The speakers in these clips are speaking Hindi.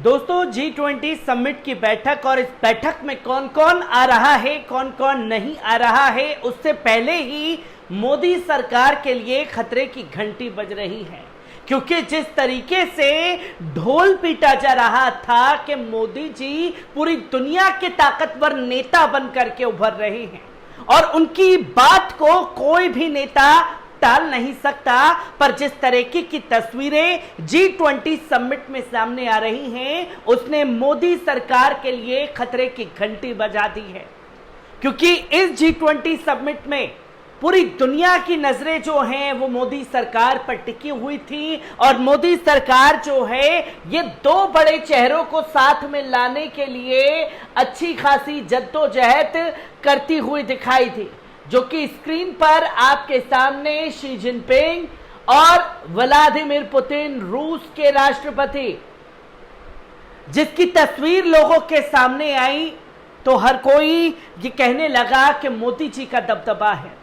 दोस्तों G20 समिट की बैठक और इस बैठक में कौन कौन आ रहा है, कौन कौन नहीं आ रहा है, उससे पहले ही मोदी सरकार के लिए खतरे की घंटी बज रही है। क्योंकि जिस तरीके से ढोल पीटा जा रहा था कि मोदी जी पूरी दुनिया के ताकतवर नेता बन करके उभर रहे हैं और उनकी बात को कोई भी नेता टाल नहीं सकता, पर जिस तरीके की तस्वीरें G20 समिट में सामने आ रही हैं, उसने मोदी सरकार के लिए खतरे की घंटी बजा दी है। क्योंकि इस G20 समिट में पूरी दुनिया की नजरें जो हैं वो मोदी सरकार पर टिकी हुई थी और मोदी सरकार जो है ये दो बड़े चेहरों को साथ में लाने के लिए अच्छी खासी जद्दोजहद करती हुई दिखाई थी, जो कि स्क्रीन पर आपके सामने शी जिनपिंग और व्लादिमीर पुतिन, रूस के राष्ट्रपति, जिसकी तस्वीर लोगों के सामने आई तो हर कोई ये कहने लगा कि मोदी जी का दबदबा है।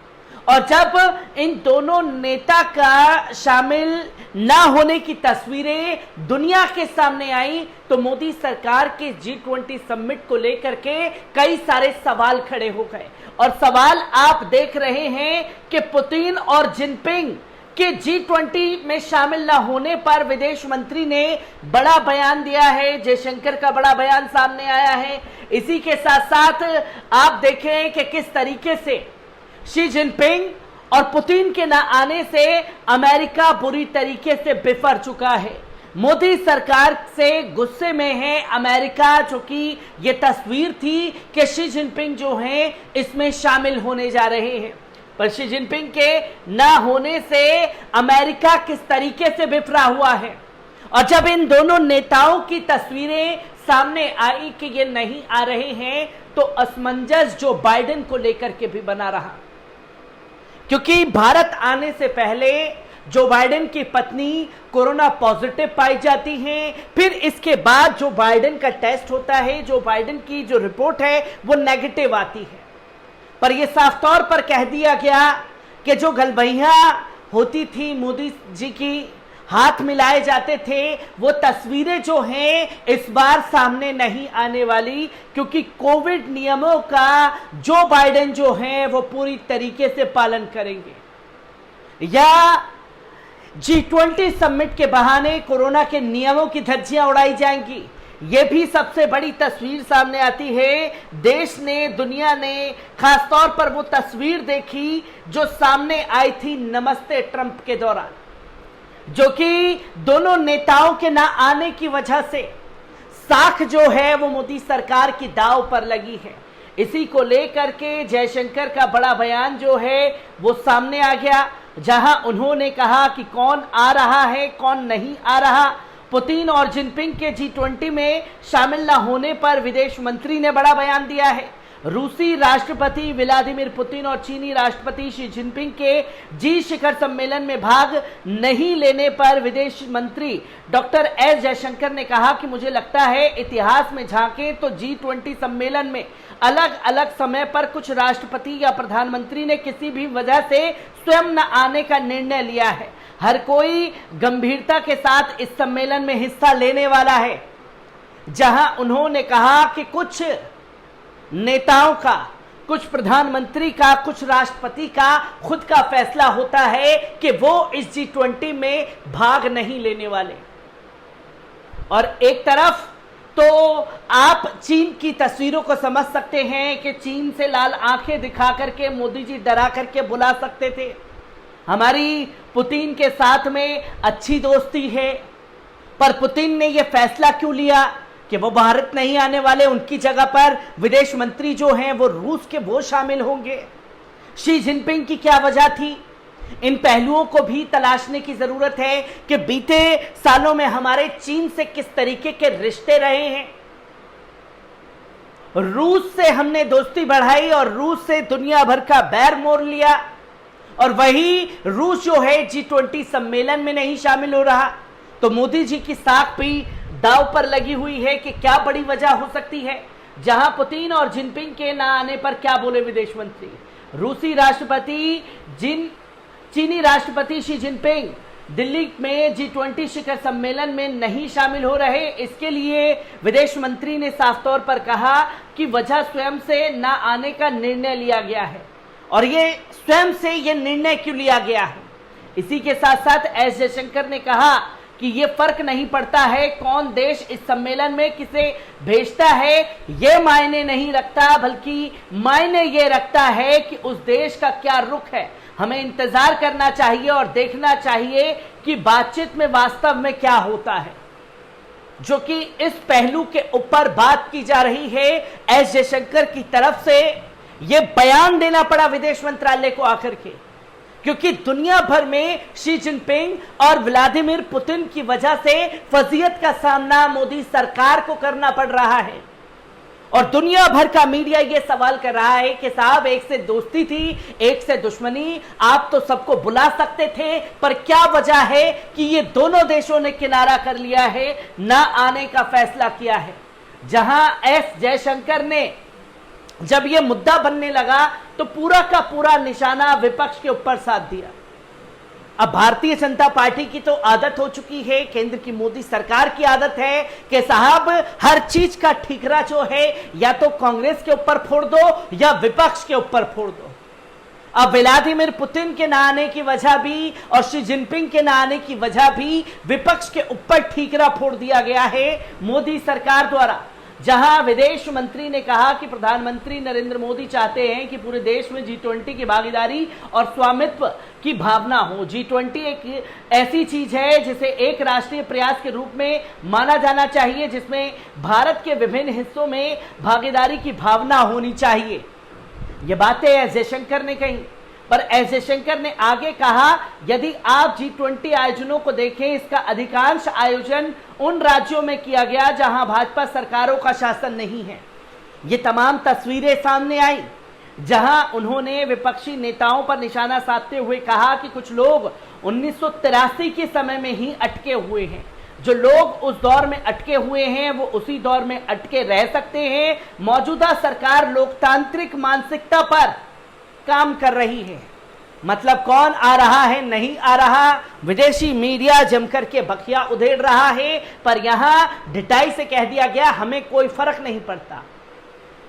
और जब इन दोनों नेता का शामिल ना होने की तस्वीरें दुनिया के सामने आई तो मोदी सरकार के G20 समिट को लेकर के कई सारे सवाल खड़े हो गए। और सवाल आप देख रहे हैं कि पुतिन और जिनपिंग के G20 में शामिल ना होने पर विदेश मंत्री ने बड़ा बयान दिया है, जयशंकर का बड़ा बयान सामने आया है। इसी के साथ साथ आप देखें कि किस तरीके से शी जिनपिंग और पुतिन के ना आने से अमेरिका बुरी तरीके से बिफर चुका है। मोदी सरकार से गुस्से में है अमेरिका, जो कि ये तस्वीर थी कि शी जिनपिंग जो हैं इसमें शामिल होने जा रहे हैं, पर शी जिनपिंग के ना होने से अमेरिका किस तरीके से बिफरा हुआ है। और जब इन दोनों नेताओं की तस्वीरें सामने आई कि ये नहीं आ रहे हैं तो असमंजस जो बाइडेन को लेकर के भी बना रहा, क्योंकि भारत आने से पहले जो बाइडेन की पत्नी कोरोना पॉजिटिव पाई जाती हैं, फिर इसके बाद जो बाइडेन का टेस्ट होता है, जो बाइडेन की जो रिपोर्ट है वो नेगेटिव आती है। पर यह साफ तौर पर कह दिया गया कि जो गलबैया होती थी मोदी जी की, हाथ मिलाए जाते थे, वो तस्वीरें जो हैं इस बार सामने नहीं आने वाली, क्योंकि कोविड नियमों का जो बाइडेन जो हैं वो पूरी तरीके से पालन करेंगे या G20 समिट के बहाने कोरोना के नियमों की धज्जियां उड़ाई जाएंगी। ये भी सबसे बड़ी तस्वीर सामने आती है। देश ने, दुनिया ने खासतौर पर वो तस्वीर देखी जो सामने आई थी नमस्ते ट्रंप के दौरान, जो कि दोनों नेताओं के ना आने की वजह से साख जो है वो मोदी सरकार की दांव पर लगी है। इसी को लेकर के जयशंकर का बड़ा बयान जो है वो सामने आ गया, जहां उन्होंने कहा कि कौन आ रहा है, कौन नहीं आ रहा। पुतिन और जिनपिंग के G20 में शामिल न होने पर विदेश मंत्री ने बड़ा बयान दिया है। रूसी राष्ट्रपति व्लादिमीर पुतिन और चीनी राष्ट्रपति शी जिनपिंग के जी शिखर सम्मेलन में भाग नहीं लेने पर विदेश मंत्री डॉक्टर एस जयशंकर ने कहा कि मुझे लगता है इतिहास में झांकें तो G20 सम्मेलन में अलग अलग समय पर कुछ राष्ट्रपति या प्रधानमंत्री ने किसी भी वजह से स्वयं न आने का निर्णय लिया है। हर कोई गंभीरता के साथ इस सम्मेलन में हिस्सा लेने वाला है। जहां उन्होंने कहा कि कुछ नेताओं का, कुछ प्रधानमंत्री का, कुछ राष्ट्रपति का खुद का फैसला होता है कि वो इस G20 में भाग नहीं लेने वाले। और एक तरफ तो आप चीन की तस्वीरों को समझ सकते हैं कि चीन से लाल आंखें दिखा करके मोदी जी डरा करके बुला सकते थे, हमारी पुतिन के साथ में अच्छी दोस्ती है, पर पुतिन ने यह फैसला क्यों लिया कि वो भारत नहीं आने वाले, उनकी जगह पर विदेश मंत्री जो हैं वो रूस के वो शामिल होंगे। शी जिनपिंग की क्या वजह थी? इन पहलुओं को भी तलाशने की जरूरत है कि बीते सालों में हमारे चीन से किस तरीके के रिश्ते रहे हैं। रूस से हमने दोस्ती बढ़ाई और रूस से दुनिया भर का बैर मोल लिया, और वही रूस जो है G20 सम्मेलन में नहीं शामिल हो रहा। तो मोदी जी की साख भी दांव पर लगी हुई है कि क्या बड़ी वजह हो सकती है। जहां पुतिन और जिनपिंग के ना आने पर क्या बोले विदेश मंत्री, रूसी राष्ट्रपति चीनी राष्ट्रपति शी जिनपिंग दिल्ली में G20 शिखर सम्मेलन में नहीं शामिल हो रहे। इसके लिए विदेश मंत्री ने साफ तौर पर कहा कि वजह स्वयं से न आने का निर्णय लिया गया है। और ये स्वयं से ये निर्णय क्यों लिया गया है? इसी के साथ साथ एस जयशंकर ने कहा कि ये फर्क नहीं पड़ता है कौन देश इस सम्मेलन में किसे भेजता है, ये मायने नहीं रखता, बल्कि मायने ये रखता है कि उस देश का क्या रुख है। हमें इंतजार करना चाहिए और देखना चाहिए कि बातचीत में वास्तव में क्या होता है। जो कि इस पहलू के ऊपर बात की जा रही है। एस जयशंकर की तरफ से यह बयान देना पड़ा विदेश मंत्रालय को आकर के, क्योंकि दुनिया भर में शी जिनपिंग और व्लादिमीर पुतिन की वजह से फजीयत का सामना मोदी सरकार को करना पड़ रहा है। और दुनिया भर का मीडिया यह सवाल कर रहा है कि साहब, एक से दोस्ती थी, एक से दुश्मनी, आप तो सबको बुला सकते थे, पर क्या वजह है कि ये दोनों देशों ने किनारा कर लिया है, ना आने का फैसला किया है। जहां एस जयशंकर ने जब यह मुद्दा बनने लगा तो पूरा का पूरा निशाना विपक्ष के ऊपर साध दिया। अब भारतीय जनता पार्टी की तो आदत हो चुकी है, केंद्र की मोदी सरकार की आदत है कि साहब हर चीज का ठिकरा जो है या तो कांग्रेस के ऊपर फोड़ दो या विपक्ष के ऊपर फोड़ दो। अब व्लादिमीर पुतिन के ना आने की वजह भी और शी जिनपिंग के ना आने की वजह भी विपक्ष के ऊपर ठीकरा फोड़ दिया गया है मोदी सरकार द्वारा। जहां विदेश मंत्री ने कहा कि प्रधानमंत्री नरेंद्र मोदी चाहते हैं कि पूरे देश में G20 की भागीदारी और स्वामित्व की भावना हो। G20 एक ऐसी चीज है जिसे एक राष्ट्रीय प्रयास के रूप में माना जाना चाहिए, जिसमें भारत के विभिन्न हिस्सों में भागीदारी की भावना होनी चाहिए। ये बातें एस जयशंकर ने कही। पर एस जयशंकर ने आगे कहा, यदि आप G20 आयोजनों को देखें, इसका अधिकांश आयोजन उन राज्यों में किया गया जहां भाजपा सरकारों का शासन नहीं है। ये तमाम तस्वीरें सामने आई जहां उन्होंने विपक्षी नेताओं पर निशाना साधते हुए कहा कि कुछ लोग 1983 के समय में ही अटके हुए हैं। जो लोग उस दौर में अटके हुए हैं वो उसी दौर में अटके रह सकते हैं। मौजूदा सरकार लोकतांत्रिक मानसिकता पर काम कर रही है। मतलब कौन आ रहा है, नहीं आ रहा, विदेशी मीडिया जमकर के बखिया उधेड़ रहा है, पर यहां ढिठाई से कह दिया गया हमें कोई फर्क नहीं पड़ता।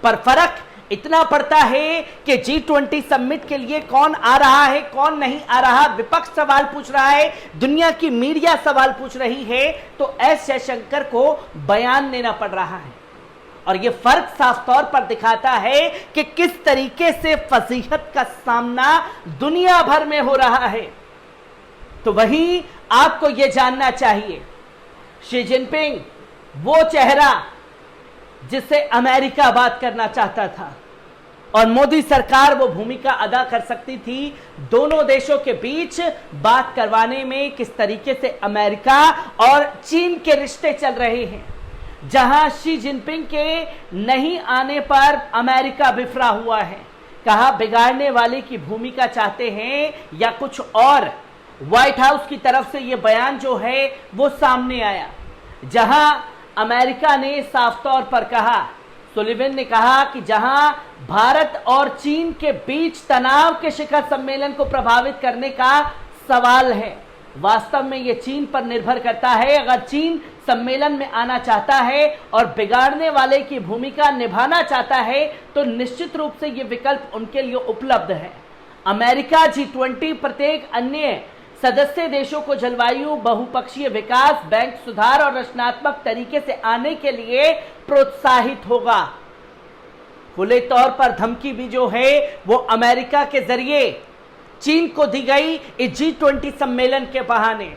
पर फर्क इतना पड़ता है कि G20 समिट के लिए कौन आ रहा है, कौन नहीं आ रहा। विपक्ष सवाल पूछ रहा है, दुनिया की मीडिया सवाल पूछ रही है, तो एस जयशंकर को बयान देना पड़ रहा है। और यह फर्क साफ तौर पर दिखाता है कि किस तरीके से फजीहत का सामना दुनिया भर में हो रहा है। तो वहीं आपको यह जानना चाहिए, शी जिनपिंग वो चेहरा जिससे अमेरिका बात करना चाहता था और मोदी सरकार वो भूमिका अदा कर सकती थी दोनों देशों के बीच बात करवाने में। किस तरीके से अमेरिका और चीन के रिश्ते चल रहे हैं, जहां शी जिनपिंग के नहीं आने पर अमेरिका बिफरा हुआ है। कहा बिगाड़ने वाले की भूमिका चाहते हैं या कुछ और। व्हाइट हाउस की तरफ से यह बयान जो है वो सामने आया, जहां अमेरिका ने साफ तौर पर कहा, सुलिवन ने कहा कि जहां भारत और चीन के बीच तनाव के शिखर सम्मेलन को प्रभावित करने का सवाल है, वास्तव में यह चीन पर निर्भर करता है। अगर चीन सम्मेलन में आना चाहता है और बिगाड़ने वाले की भूमिका निभाना चाहता है तो निश्चित रूप से यह विकल्प उनके लिए उपलब्ध है। अमेरिका G20 प्रत्येक अन्य सदस्य देशों को जलवायु, बहुपक्षीय विकास, बैंक सुधार और रचनात्मक तरीके से आने के लिए प्रोत्साहित होगा। खुले तौर पर धमकी भी जो है वो अमेरिका के जरिए चीन को दी गई इस G20 सम्मेलन के बहाने।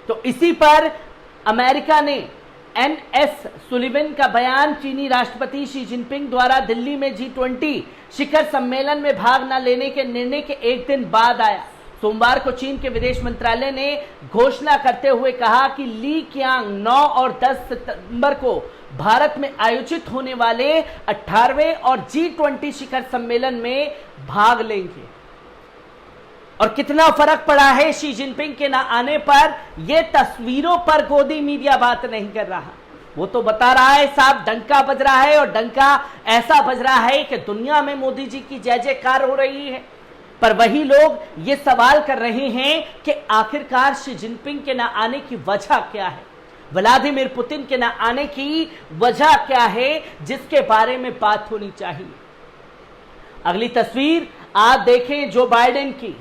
तो इसी पर अमेरिका ने NS सुलिवन का बयान चीनी राष्ट्रपति शी जिनपिंग द्वारा दिल्ली में G20 शिखर सम्मेलन में भाग न लेने के निर्णय के एक दिन बाद आया। सोमवार को चीन के विदेश मंत्रालय ने घोषणा करते हुए कहा कि ली qiang 9 और 10 सितंबर को भारत में आयोजित होने वाले 18वें और G20 शिखर सम्मेलन में भाग लेंगे। और कितना फर्क पड़ा है शी जिनपिंग के ना आने पर, यह तस्वीरों पर गोदी मीडिया बात नहीं कर रहा। वो तो बता रहा है साहब डंका बज रहा है, और डंका ऐसा बज रहा है कि दुनिया में मोदी जी की जय जयकार हो रही है। पर वही लोग ये सवाल कर रहे हैं कि आखिरकार शी जिनपिंग के न आने की वजह क्या है, व्लादिमीर पुतिन के न आने की वजह क्या है, जिसके बारे में बात होनी चाहिए। अगली तस्वीर आप देखें जो बाइडेन की।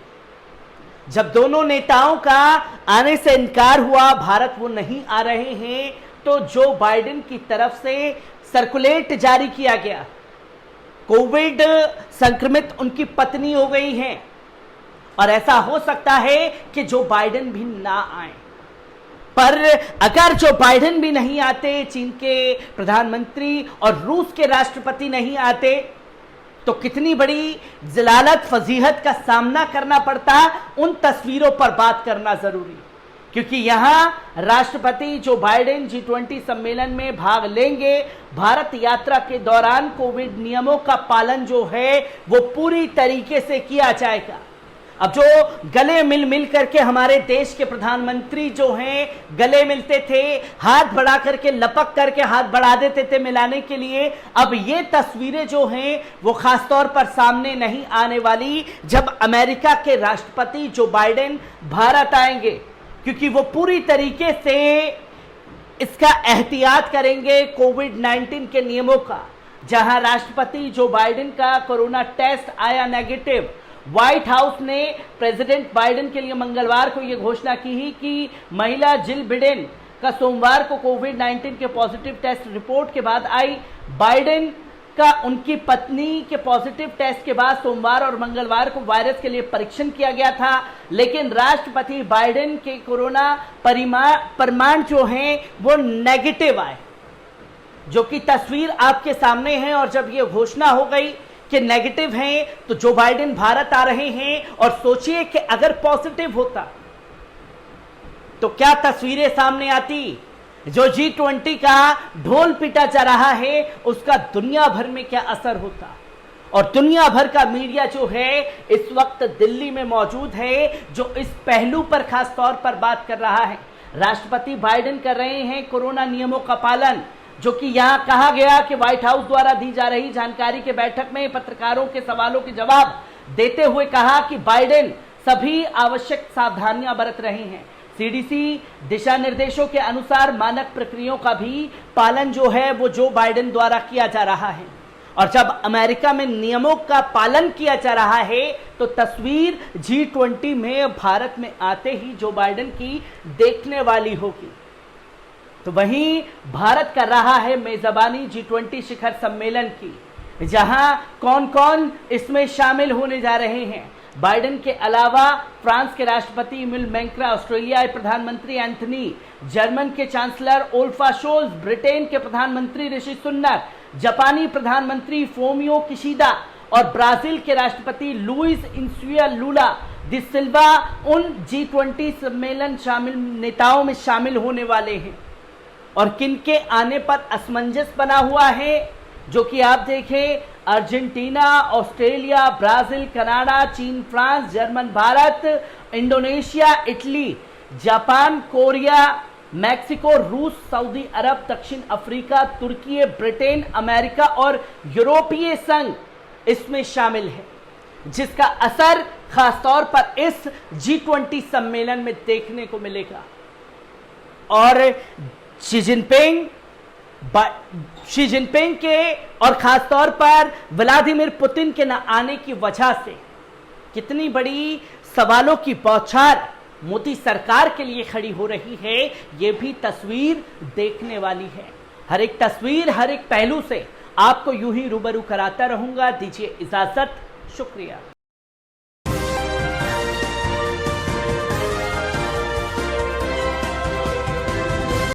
जब दोनों नेताओं का आने से इनकार हुआ, भारत वो नहीं आ रहे हैं, तो जो बाइडेन की तरफ से सर्कुलेट जारी किया गया, कोविड संक्रमित उनकी पत्नी हो गई हैं और ऐसा हो सकता है कि जो बाइडेन भी ना आए। पर अगर जो बाइडेन भी नहीं आते, चीन के प्रधानमंत्री और रूस के राष्ट्रपति नहीं आते, तो कितनी बड़ी जलालत फजीहत का सामना करना पड़ता। उन तस्वीरों पर बात करना जरूरी, क्योंकि यहां राष्ट्रपति जो बाइडेन G20 सम्मेलन में भाग लेंगे। भारत यात्रा के दौरान कोविड नियमों का पालन जो है वो पूरी तरीके से किया जाएगा। अब जो गले मिल करके हमारे देश के प्रधानमंत्री जो हैं गले मिलते थे, हाथ बढ़ा करके लपक करके हाथ बढ़ा देते थे मिलाने के लिए, अब ये तस्वीरें जो हैं वो खासतौर पर सामने नहीं आने वाली जब अमेरिका के राष्ट्रपति जो बाइडेन भारत आएंगे, क्योंकि वो पूरी तरीके से इसका एहतियात करेंगे कोविड-19 के नियमों का। जहां राष्ट्रपति जो बाइडेन का कोरोना टेस्ट आया नेगेटिव, व्हाइट हाउस ने प्रेसिडेंट बाइडेन के लिए मंगलवार को यह घोषणा की ही कि महिला जिल बिडेन का सोमवार को कोविड-19 के पॉजिटिव टेस्ट रिपोर्ट के बाद आई। बाइडेन का उनकी पत्नी के पॉजिटिव टेस्ट के बाद सोमवार और मंगलवार को वायरस के लिए परीक्षण किया गया था, लेकिन राष्ट्रपति बाइडेन के कोरोना परिमाण जो हैं वो नेगेटिव आए, जो कि तस्वीर आपके सामने है। और जब ये घोषणा हो गई कि नेगेटिव हैं, तो जो बाइडेन भारत आ रहे हैं, और सोचिए कि अगर पॉजिटिव होता तो क्या तस्वीरें सामने आती। जो G20 का ढोल पीटा जा रहा है उसका दुनिया भर में क्या असर होता। और दुनिया भर का मीडिया जो है इस वक्त दिल्ली में मौजूद है, जो इस पहलू पर खास तौर पर बात कर रहा है। राष्ट्रपति बाइडेन कर रहे हैं कोरोना नियमों का पालन, जो कि यहां कहा गया कि व्हाइट हाउस द्वारा दी जा रही जानकारी के बैठक में पत्रकारों के सवालों के जवाब देते हुए कहा कि बाइडेन सभी आवश्यक सावधानियां बरत रहे हैं। सीडीसी दिशा निर्देशों के अनुसार मानक प्रक्रियाओं का भी पालन जो है वो जो बाइडेन द्वारा किया जा रहा है। और जब अमेरिका में नियमों का पालन किया जा रहा है तो तस्वीर G20 में भारत में आते ही जो बाइडेन की देखने वाली होगी। तो वहीं भारत कर रहा है मेजबानी G20 शिखर सम्मेलन की, जहां कौन कौन इसमें शामिल होने जा रहे हैं। बाइडेन के अलावा फ्रांस के राष्ट्रपति इमैनुअल मैक्रों, ऑस्ट्रेलिया के प्रधानमंत्री एंथनी, जर्मन के चांसलर ओल्फ शोल्ज, ब्रिटेन के प्रधानमंत्री ऋषि सुनक, जापानी प्रधानमंत्री फोमियो किशिदा और ब्राजील के राष्ट्रपति लुइस इनासियो लुला डी सिल्वा उन G20 सम्मेलन शामिल नेताओं में शामिल होने वाले हैं। और किनके आने पर असमंजस बना हुआ है, जो कि आप देखें अर्जेंटीना, ऑस्ट्रेलिया, ब्राजील, कनाडा, चीन, France, German, Bharat, Indonesia, Italy, Japan, Korea, Mexico, रूस, सऊदी अरब, दक्षिण अफ्रीका, तुर्की, ब्रिटेन, अमेरिका और यूरोपीय संघ इसमें शामिल है, जिसका असर खासतौर पर इस G20 सम्मेलन में देखने को मिलेगा। और शी जिनपिंग के और खासतौर पर व्लादिमीर पुतिन के न आने की वजह से कितनी बड़ी सवालों की बौछार मोदी सरकार के लिए खड़ी हो रही है, ये भी तस्वीर देखने वाली है। हर एक तस्वीर, हर एक पहलू से आपको यूं ही रूबरू कराता रहूंगा। दीजिए इजाजत, शुक्रिया।